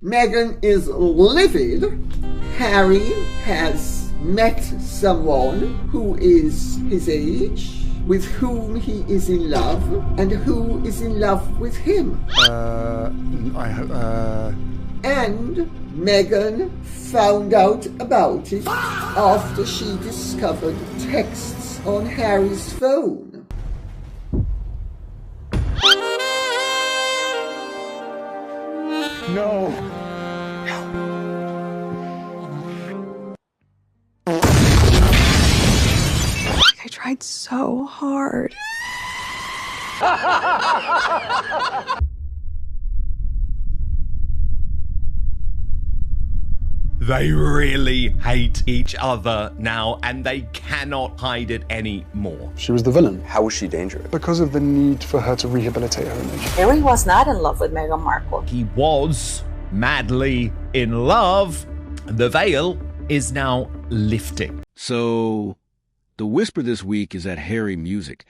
Meghan is livid. Harry has met someone who is his age, with whom he is in love, and who is in love with him. And Meghan found out about it after she discovered texts on Harry's phone. No. I tried so hard. They really hate each other now, and they cannot hide it anymore. She was the villain. How was she dangerous? Because of the need for her to rehabilitate her image. Harry was not in love with Meghan Markle. He was madly in love. The veil is now lifting. So, the whisper this week is that Harry Music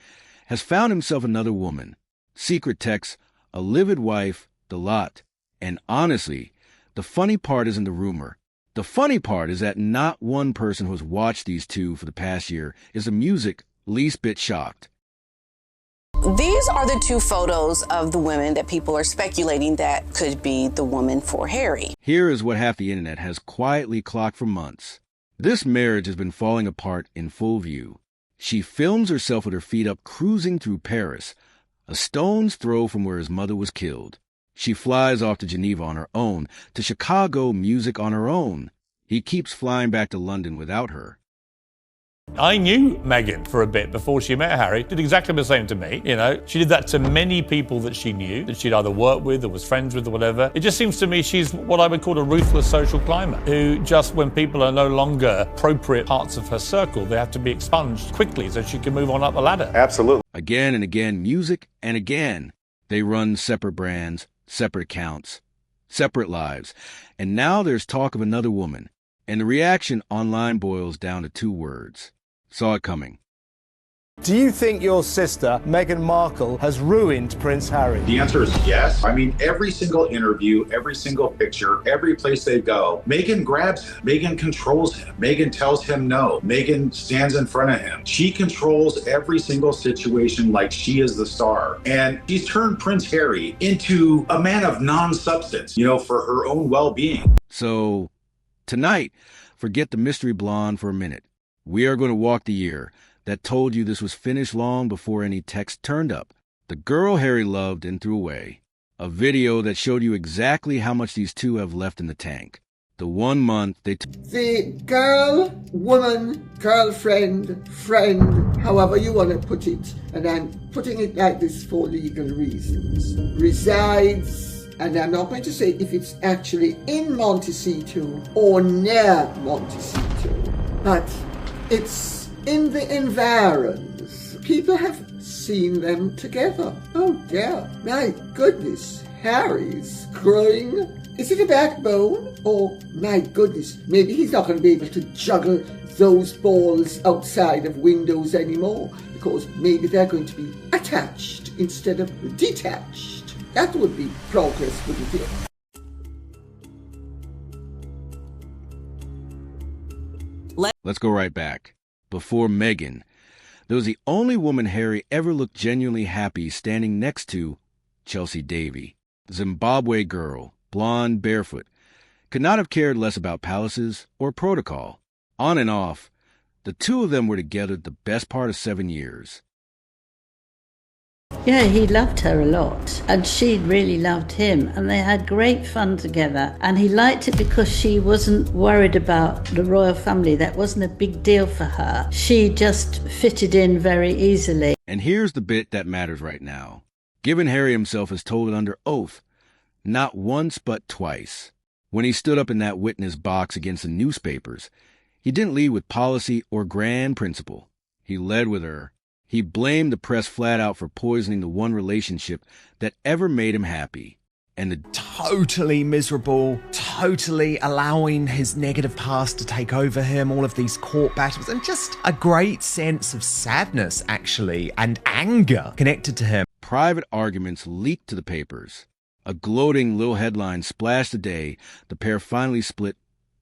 has found himself another woman. Secret texts, a livid wife, the lot. And honestly, the funny part isn't the rumor. The funny part is that not one person who has watched these two for the past year is the Music least bit shocked. These are the two photos of the women that people are speculating that could be the woman for Harry. Here is what half the internet has quietly clocked for months. This marriage has been falling apart in full view. She films herself with her feet up cruising through Paris, a stone's throw from where his mother was killed. She flies off to Geneva on her own, to Chicago Music on her own. He keeps flying back to London without her. I knew Meghan for a bit before she met Harry. Did exactly the same to me, you know. She did that to many people that she knew, that she'd either worked with or was friends with or whatever. It just seems to me she's what I would call a ruthless social climber, who just when people are no longer appropriate parts of her circle, they have to be expunged quickly so she can move on up the ladder. Absolutely. Again and again, Music, and again, they run separate brands, separate accounts, separate lives. And now there's talk of another woman. And the reaction online boils down to two words. Saw it coming. Do you think your sister, Meghan Markle, has ruined Prince Harry? The answer is yes. I mean, every single interview, every single picture, every place they go, Meghan grabs him. Meghan controls him. Meghan tells him no. Meghan stands in front of him. She controls every single situation like she is the star. And she's turned Prince Harry into a man of non-substance, you know, for her own well-being. So, tonight, forget the mystery blonde for a minute. We are going to walk the year that told you this was finished long before any text turned up. The girl Harry loved and threw away. A video that showed you exactly how much these two have left in the tank. The 1 month they The girl, woman, girlfriend, friend, however you want to put it, and I'm putting it like this for legal reasons, resides, and I'm not going to say if it's actually in Montecito or near Montecito, but it's in the environs. People have seen them together. Oh dear, my goodness, Harry's growing. Is it a backbone? Or, my goodness, maybe he's not going to be able to juggle those balls outside of windows anymore, because maybe they're going to be attached instead of detached. That would be progress, wouldn't it? Let's go right back. Before Meghan, there was the only woman Harry ever looked genuinely happy standing next to, Chelsea Davy. Zimbabwe girl, blonde, barefoot. Could not have cared less about palaces or protocol. On and off, the two of them were together the best part of 7 years. Yeah, he loved her a lot, and she really loved him, and they had great fun together, and he liked it because she wasn't worried about the royal family. That wasn't a big deal for her. She just fitted in very easily. And here's the bit that matters right now. Given Harry himself has told it under oath, not once but twice. When he stood up in that witness box against the newspapers, he didn't lead with policy or grand principle. He led with her. He blamed the press flat out for poisoning the one relationship that ever made him happy. And the totally miserable, totally allowing his negative past to take over him, all of these court battles, and just a great sense of sadness, actually, and anger connected to him. Private arguments leaked to the papers. A gloating little headline splashed the day the pair finally split,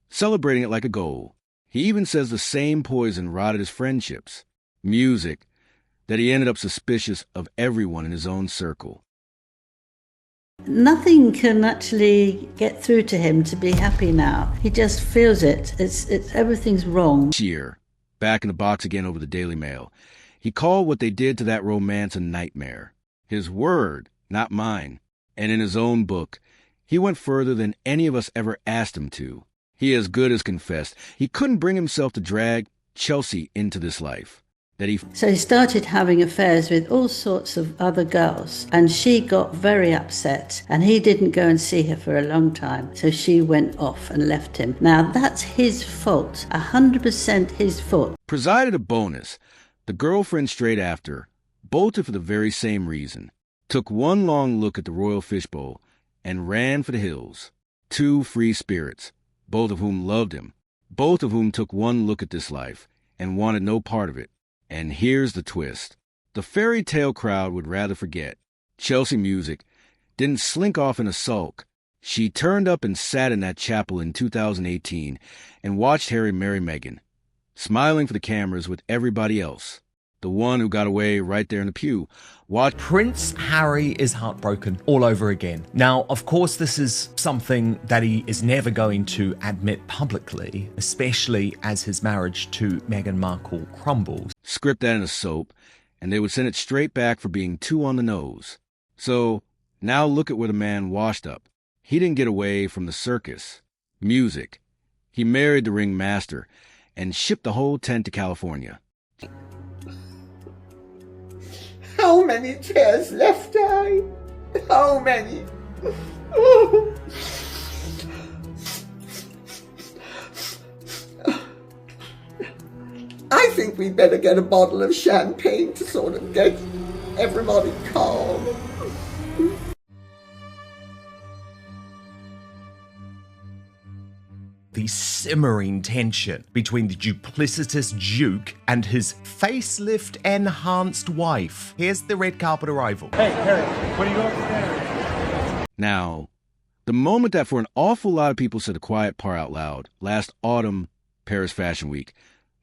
celebrating it like a goal. He even says the same poison rotted his friendships, music, that he ended up suspicious of everyone in his own circle. Nothing can actually get through to him to be happy now. He just feels it. It's everything's wrong. Cheer, back in the box again over the Daily Mail. He called what they did to that romance a nightmare. His word, not mine. And in his own book, he went further than any of us ever asked him to. He as good as confessed he couldn't bring himself to drag Chelsea into this life. So he started having affairs with all sorts of other girls, and she got very upset, and he didn't go and see her for a long time, so she went off and left him. Now that's his fault, 100% his fault. Presided a bonus. The girlfriend straight after bolted for the very same reason. Took one long look at the royal fishbowl and ran for the hills. Two free spirits, both of whom loved him, both of whom took one look at this life and wanted no part of it. And here's the twist. The fairy tale crowd would rather forget. Chelsea Music didn't slink off in a sulk. She turned up and sat in that chapel in 2018 and watched Harry marry Meghan, smiling for the cameras with everybody else. The one who got away right there in the pew. Prince Harry is heartbroken all over again. Now, of course, this is something that he is never going to admit publicly, especially as his marriage to Meghan Markle crumbles. Script that in a soap, and they would send it straight back for being too on the nose. So, now look at where the man washed up. He didn't get away from the circus. Music. He married the ringmaster and shipped the whole tent to California. How many tears left I? How many? Oh. I think we'd better get a bottle of champagne to sort of get everybody calm. The simmering tension between the duplicitous Duke and his facelift-enhanced wife. Here's the red carpet arrival. Hey, Harry, what are you up there? Now, the moment that for an awful lot of people said the quiet part out loud, last autumn, Paris Fashion Week,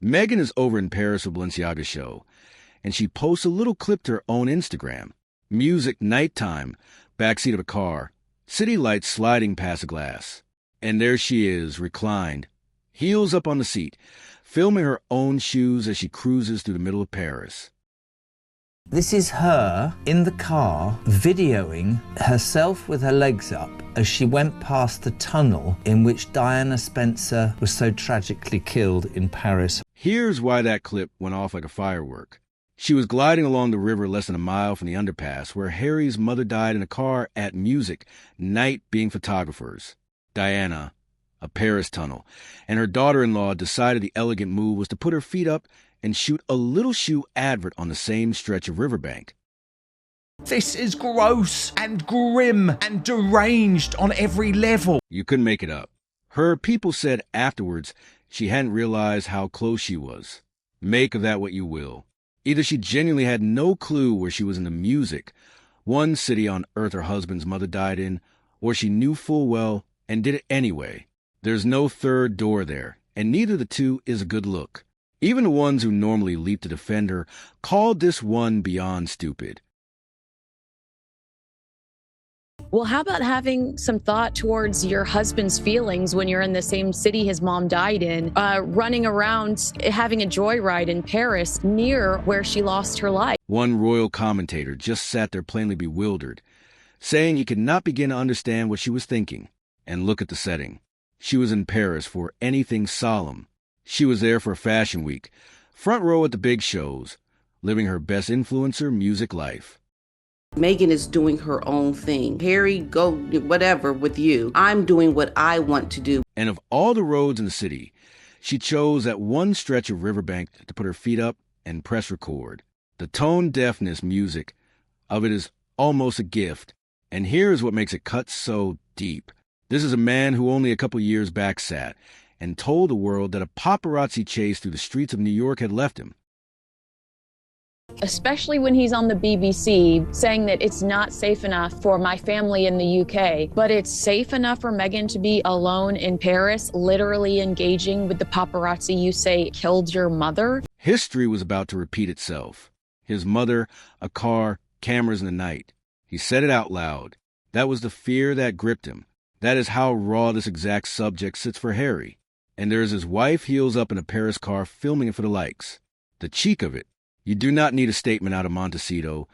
Meghan is over in Paris for Balenciaga's show, and she posts a little clip to her own Instagram. Music nighttime, backseat of a car, city lights sliding past a glass. And there she is, reclined, heels up on the seat, filming her own shoes as she cruises through the middle of Paris. This is her in the car videoing herself with her legs up as she went past the tunnel in which Diana Spencer was so tragically killed in Paris. Here's why that clip went off like a firework. She was gliding along the river less than a mile from the underpass where Harry's mother died in a car at Music, night being photographers. Diana, a Paris tunnel, and her daughter-in-law decided the elegant move was to put her feet up and shoot a little shoe advert on the same stretch of riverbank. This is gross and grim and deranged on every level. You couldn't make it up. Her people said afterwards she hadn't realized how close she was. Make of that what you will. Either she genuinely had no clue where she was in the Music, one city on earth her husband's mother died in, or she knew full well and did it anyway. There's no third door there, and neither of the two is a good look. Even the ones who normally leap to defend her called this one beyond stupid. Well, how about having some thought towards your husband's feelings when you're in the same city his mom died in, running around, having a joyride in Paris near where she lost her life? One royal commentator just sat there plainly bewildered, saying he could not begin to understand what she was thinking. And look at the setting. She was in Paris for anything solemn. She was there for Fashion Week, front row at the big shows, living her best influencer music life. Meghan is doing her own thing. Harry, go whatever with you. I'm doing what I want to do. And of all the roads in the city, she chose that one stretch of riverbank to put her feet up and press record. The tone deafness music of it is almost a gift. And here is what makes it cut so deep. This is a man who only a couple years back sat and told the world that a paparazzi chase through the streets of New York had left him. especially when he's on the BBC saying that it's not safe enough for my family in the UK, but it's safe enough for Meghan to be alone in Paris, literally engaging with the paparazzi you say killed your mother? History was about to repeat itself. His mother, a car, cameras in the night. He said it out loud. That was the fear that gripped him. That is how raw this exact subject sits for Harry. And there's his wife heels up in a Paris car filming it for the likes. The cheek of it. You do not need a statement out of Montecito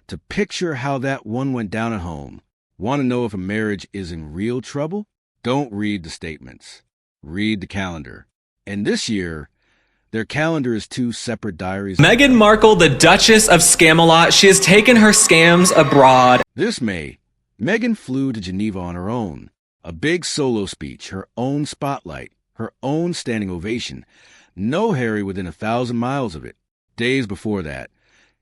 to picture how that one went down at home. Want to know if a marriage is in real trouble? Don't read the statements. Read the calendar. And this year, their calendar is 2 separate diaries. Meghan Markle, the Duchess of Scamalot, she has taken her scams abroad. This May, Meghan flew to Geneva on her own. A big solo speech, her own spotlight, her own standing ovation. No Harry within 1,000 miles of it. Days before that,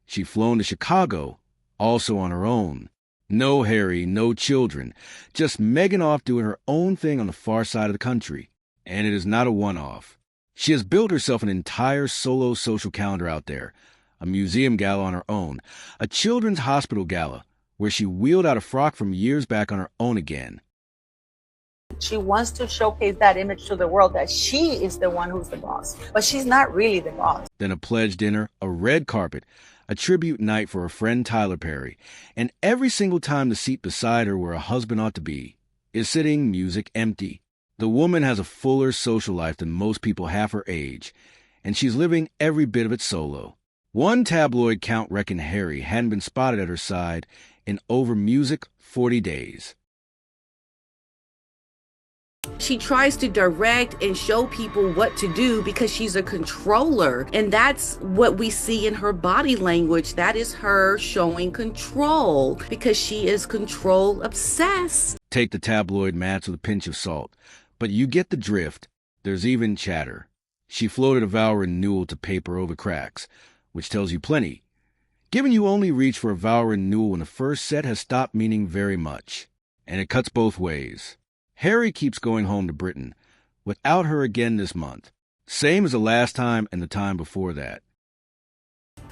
she'd flown to Chicago, also on her own. No Harry, no children. Just Meghan off doing her own thing on the far side of the country. And it is not a one-off. She has built herself an entire solo social calendar out there. A museum gala on her own. A children's hospital gala, where she wheeled out a frock from years back on her own again. She wants to showcase that image to the world that she is the one who's the boss, but she's not really the boss. Then a pledge dinner, a red carpet, a tribute night for her friend Tyler Perry, and every single time the seat beside her where a husband ought to be is sitting music empty. The woman has a fuller social life than most people half her age, and she's living every bit of it solo. One tabloid count reckoned Harry hadn't been spotted at her side in over music 40 days. She tries to direct and show people what to do because she's a controller. And that's what we see in her body language. That is her showing control because she is control obsessed. Take the tabloid mats with a pinch of salt. But you get the drift. There's even chatter. She floated a vow renewal to paper over cracks, which tells you plenty. Given you only reach for a vow renewal when the first set has stopped meaning very much. And it cuts both ways. Harry keeps going home to Britain, without her again this month. Same as the last time and the time before that.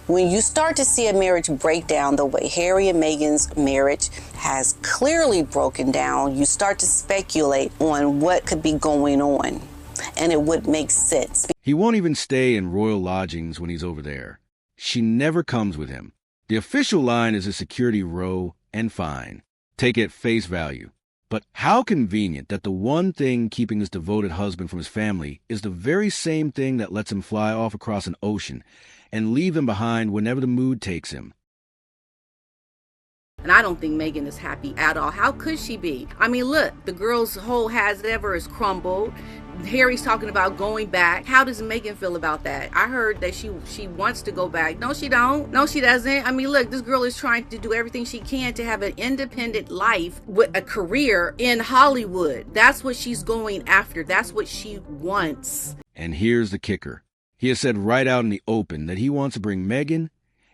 When you start to see a marriage break down the way Harry and Meghan's marriage has clearly broken down, you start to speculate on what could be going on, and it would make sense. He won't even stay in royal lodgings when he's over there. She never comes with him. The official line is a security row and fine. Take it at face value. But how convenient that the one thing keeping this devoted husband from his family is the very same thing that lets him fly off across an ocean and leave them behind whenever the mood takes him. And I don't think Meghan is happy at all. How could she be? I mean, look, the girl's whole has ever is crumbled. Harry's talking about going back. How does Meghan feel about that? I heard that she wants to go back. No, she don't. No, she doesn't. I mean, look, this girl is trying to do everything she can to have an independent life with a career in Hollywood. That's what she's going after. That's what she wants. And here's the kicker. He has said right out in the open that he wants to bring Meghan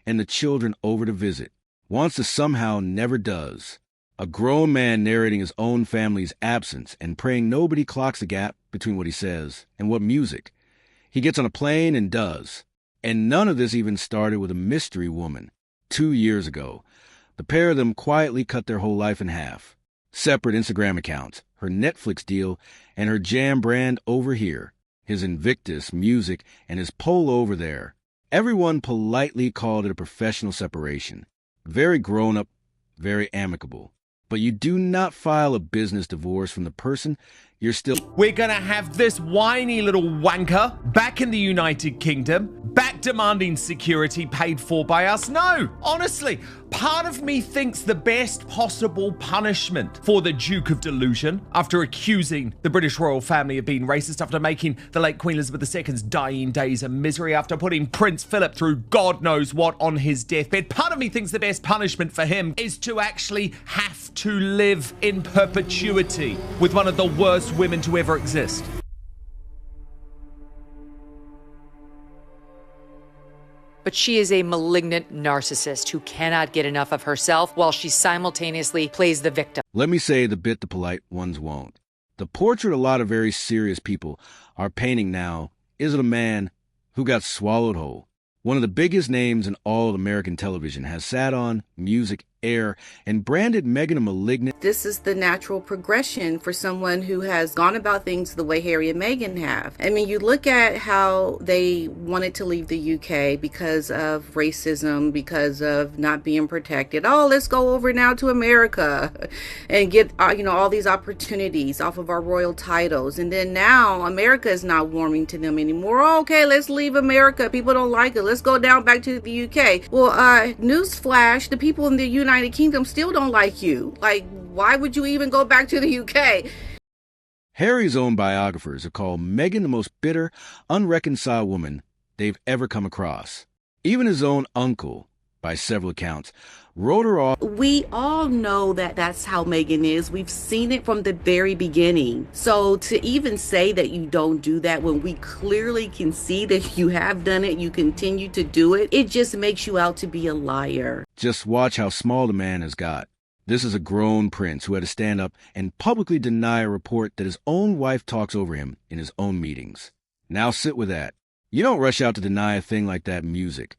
and the children over to visit. Wants to somehow never does. A grown man narrating his own family's absence and praying nobody clocks the gap between what he says and what music. He gets on a plane and does. And none of this even started with a mystery woman. 2 years ago, the pair of them quietly cut their whole life in half. Separate Instagram accounts, her Netflix deal, and her jam brand over here. His Invictus, music, and his pole over there. Everyone politely called it a professional separation. Very grown-up, very amicable. But you do not file a business divorce from the person you're still... We're gonna have this whiny little wanker back in the United Kingdom, back demanding security paid for by us. No, honestly, part of me thinks the best possible punishment for the Duke of Delusion, after accusing the British royal family of being racist, after making the late Queen Elizabeth II's dying days a misery, after putting Prince Philip through God knows what on his deathbed, part of me thinks the best punishment for him is to actually have to live in perpetuity with one of the worst women to ever exist. But she is a malignant narcissist who cannot get enough of herself while she simultaneously plays the victim. Let me say the bit the polite ones won't. The portrait a lot of very serious people are painting now is of a man who got swallowed whole. One of the biggest names in all of American television has sat on music, air, and branded Meghan a malignant. This is the natural progression for someone who has gone about things the way Harry and Meghan have. I mean, you look at how they wanted to leave the UK because of racism, because of not being protected. Oh, let's go over now to America and get, all these opportunities off of our royal titles. And then now America is not warming to them anymore. Oh, okay, let's leave America. People don't like it. Let's go down back to the UK. Well, newsflash, the people in the United Kingdom still don't like you. Like, why would you even go back to the UK? Harry's own biographers have called Meghan the most bitter, unreconciled woman they've ever come across. Even his own uncle, by several accounts, wrote her off. We all know that that's how Meghan is. We've seen it from the very beginning. So to even say that you don't do that when we clearly can see that you have done it, you continue to do it, it just makes you out to be a liar. Just watch how small the man has got. This is a grown prince who had to stand up and publicly deny a report that his own wife talks over him in his own meetings. Now sit with that. You don't rush out to deny a thing like that in music,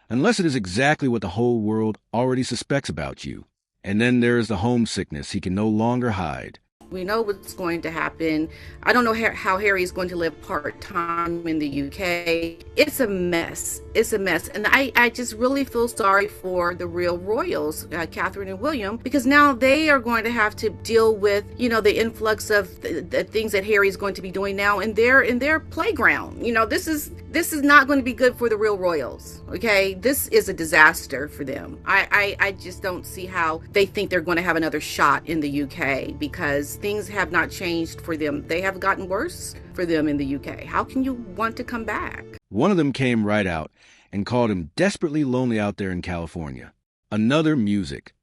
unless it is exactly what the whole world already suspects about you. And then there is the homesickness he can no longer hide. We know what's going to happen. I don't know how Harry is going to live part-time in the UK. It's a mess. It's a mess. And I just really feel sorry for the real royals, Catherine and William, because now they are going to have to deal with, the influx of the things that Harry is going to be doing now in their playground. This is not going to be good for the real royals. Okay, this is a disaster for them. I just don't see how they think they're going to have another shot in the UK, because things have not changed for them. They have gotten worse for them in the UK. How can you want to come back? One of them came right out and called him desperately lonely out there in California. Another music.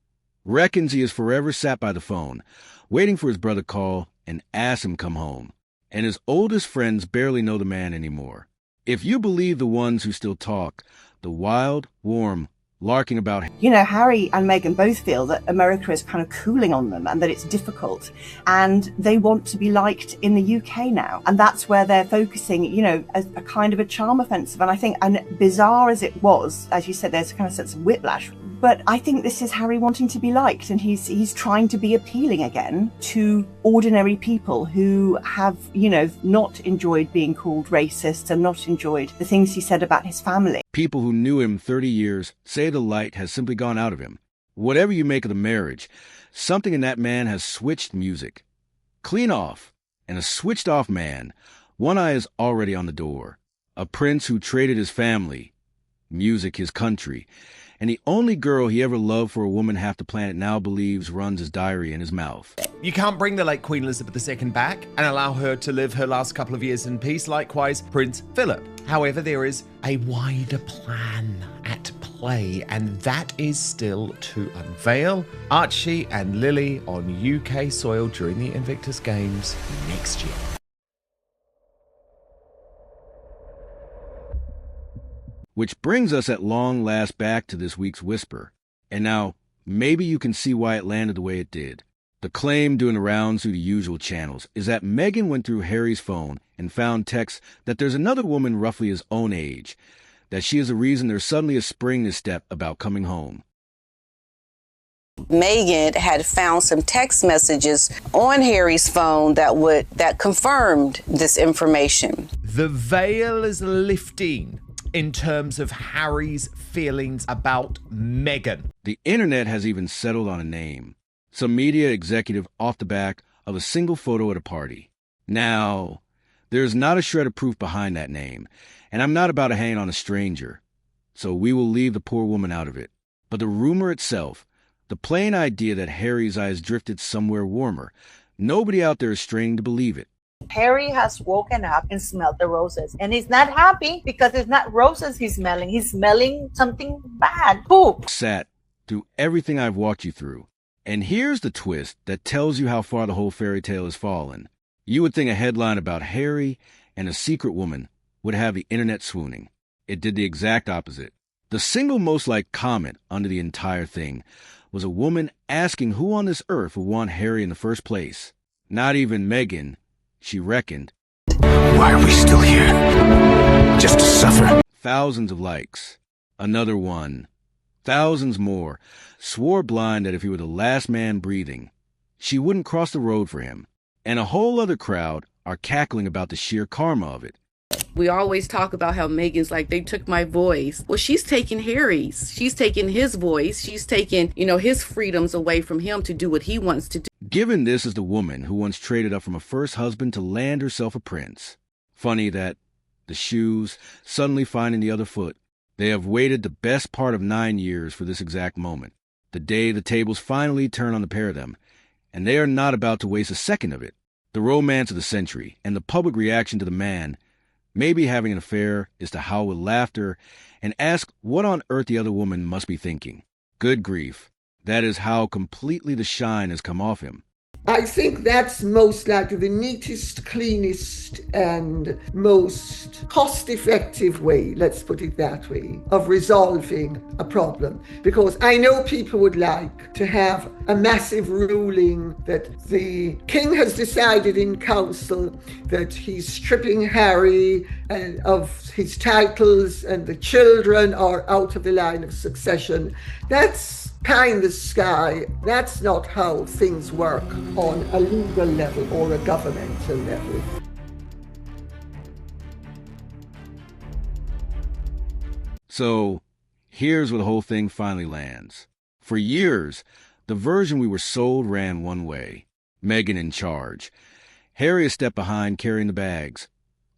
Reckons he is forever sat by the phone, waiting for his brother to call and ask him come home. And his oldest friends barely know the man anymore. If you believe the ones who still talk, the wild, warm, larking about. Harry and Meghan both feel that America is kind of cooling on them and that it's difficult, and they want to be liked in the UK now, and that's where they're focusing, a kind of a charm offensive. And I think, and bizarre as it was, as you said, there's a kind of sense of whiplash, but I think this is Harry wanting to be liked, and he's trying to be appealing again to ordinary people who have, not enjoyed being called racist and not enjoyed the things he said about his family. People who knew him 30 years say the light has simply gone out of him. Whatever you make of the marriage, something in that man has switched music. Clean off, and a switched-off man. One eye is already on the door. A prince who traded his family, music his country, and the only girl he ever loved for a woman half the planet now believes runs his diary in his mouth. You can't bring the late Queen Elizabeth II back and allow her to live her last couple of years in peace, likewise Prince Philip. However, there is a wider plan at play, and that is still to unveil. Archie and Lily on UK soil during the Invictus Games next year. Which brings us at long last back to this week's Whisper. And now, maybe you can see why it landed the way it did. The claim doing the rounds through the usual channels is that Meghan went through Harry's phone and found texts that there's another woman roughly his own age, that she is the reason there's suddenly a spring to step about coming home. Meghan had found some text messages on Harry's phone that confirmed this information. The veil is lifting in terms of Harry's feelings about Meghan. The internet has even settled on a name. Some media executive off the back of a single photo at a party. Now, there's not a shred of proof behind that name, and I'm not about to hang on a stranger, so we will leave the poor woman out of it. But the rumor itself, the plain idea that Harry's eyes drifted somewhere warmer, nobody out there is straining to believe it. Harry has woken up and smelled the roses, and he's not happy because it's not roses he's smelling something bad, poop. Sat through everything I've walked you through, and here's the twist that tells you how far the whole fairy tale has fallen. You would think a headline about Harry and a secret woman would have the internet swooning. It did the exact opposite. The single most liked comment under the entire thing was a woman asking who on this earth would want Harry in the first place. Not even Meghan. She reckoned. Why are we still here? Just to suffer? thousands of likes. Another one. Thousands more. Swore blind that if he were the last man breathing, she wouldn't cross the road for him. And a whole other crowd are cackling about the sheer karma of it. We always talk about how Meghan's like, they took my voice. Well, she's taking Harry's. She's taking his voice. She's taking, his freedoms away from him to do what he wants to do. Given this is the woman who once traded up from a first husband to land herself a prince. Funny that the shoes suddenly finding the other foot. They have waited the best part of 9 years for this exact moment. The day the tables finally turn on the pair of them. And they are not about to waste a second of it. The romance of the century and the public reaction to the man maybe having an affair is to howl with laughter and ask what on earth the other woman must be thinking. Good grief. That is how completely the shine has come off him. I think that's most likely the neatest, cleanest, and most cost-effective way, let's put it that way, of resolving a problem. Because I know people would like to have a massive ruling that the king has decided in council that he's stripping Harry of his titles and the children are out of the line of succession. That's pie in the sky. That's not how things work on a legal level or a governmental level. So, here's where the whole thing finally lands. For years, the version we were sold ran one way. Meghan in charge. Harry a step behind carrying the bags.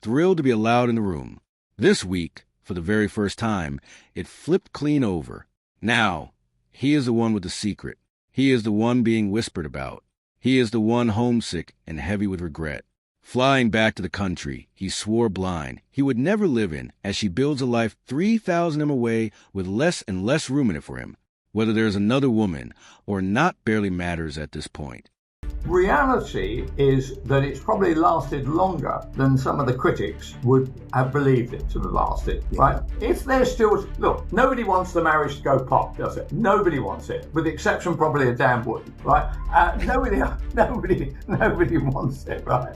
Thrilled to be allowed in the room. This week, for the very first time, it flipped clean over. Now, he is the one with the secret. He is the one being whispered about. He is the one homesick and heavy with regret. Flying back to the country, he swore blind he would never live in as she builds a life 3,000 m away with less and less room in it for him. Whether there's another woman or not barely matters at this point. Reality is that it's probably lasted longer than some of the critics would have believed it to have lasted, right? If there's still, look, nobody wants the marriage to go pop, does it? Nobody wants it, with the exception probably of Dan Wood, right? Nobody wants it, right?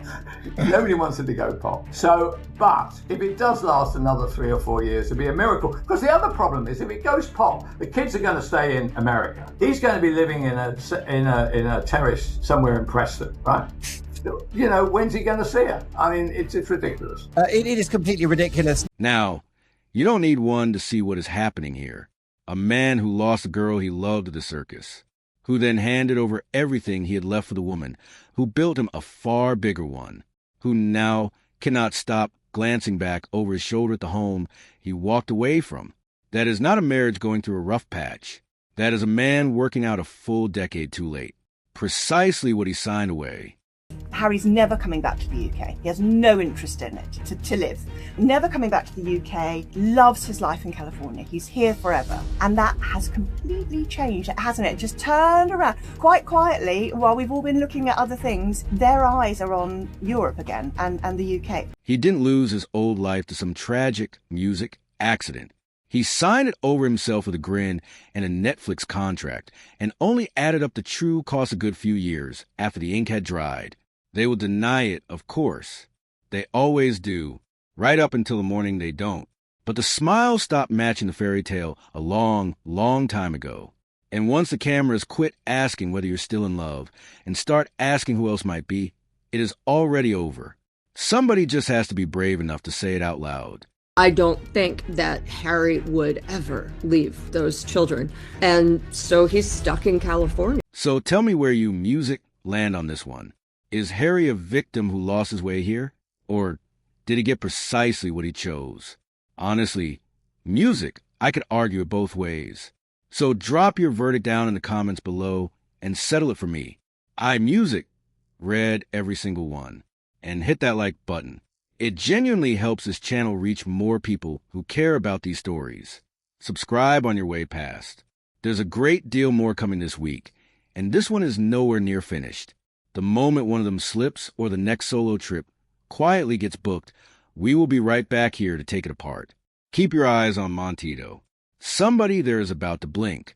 Nobody wants it to go pop. So, but if it does last another 3 or 4 years, it'd be a miracle. Because the other problem is, if it goes pop, the kids are going to stay in America. He's going to be living in a terrace somewhere in Preston, right? When's he going to see her? I mean, it's ridiculous. It is completely ridiculous. Now, you don't need one to see what is happening here. A man who lost a girl he loved at the circus, who then handed over everything he had left for the woman, who built him a far bigger one, who now cannot stop glancing back over his shoulder at the home he walked away from. That is not a marriage going through a rough patch. That is a man working out a full decade too late. Precisely what he signed away. Harry's never coming back to the UK. He has no interest in it, to live. Never coming back to the UK, loves his life in California. He's here forever. And that has completely changed, hasn't it? Just turned around. Quite quietly, while we've all been looking at other things, their eyes are on Europe again and the UK. He didn't lose his old life to some tragic music accident. He signed it over himself with a grin and a Netflix contract, and only added up the true cost a good few years after the ink had dried. They will deny it, of course. They always do, right up until the morning they don't. But the smile stopped matching the fairy tale a long, long time ago. And once the cameras quit asking whether you're still in love and start asking who else might be, it is already over. Somebody just has to be brave enough to say it out loud. I don't think that Harry would ever leave those children, and so he's stuck in California. So tell me where you music land on this one. Is Harry a victim who lost his way here? Or did he get precisely what he chose? Honestly, music, I could argue it both ways. So drop your verdict down in the comments below and settle it for me. Music read every single one. And hit that like button. It genuinely helps this channel reach more people who care about these stories. Subscribe on your way past. There's a great deal more coming this week, and this one is nowhere near finished. The moment one of them slips or the next solo trip quietly gets booked, we will be right back here to take it apart. Keep your eyes on Montito. Somebody there is about to blink.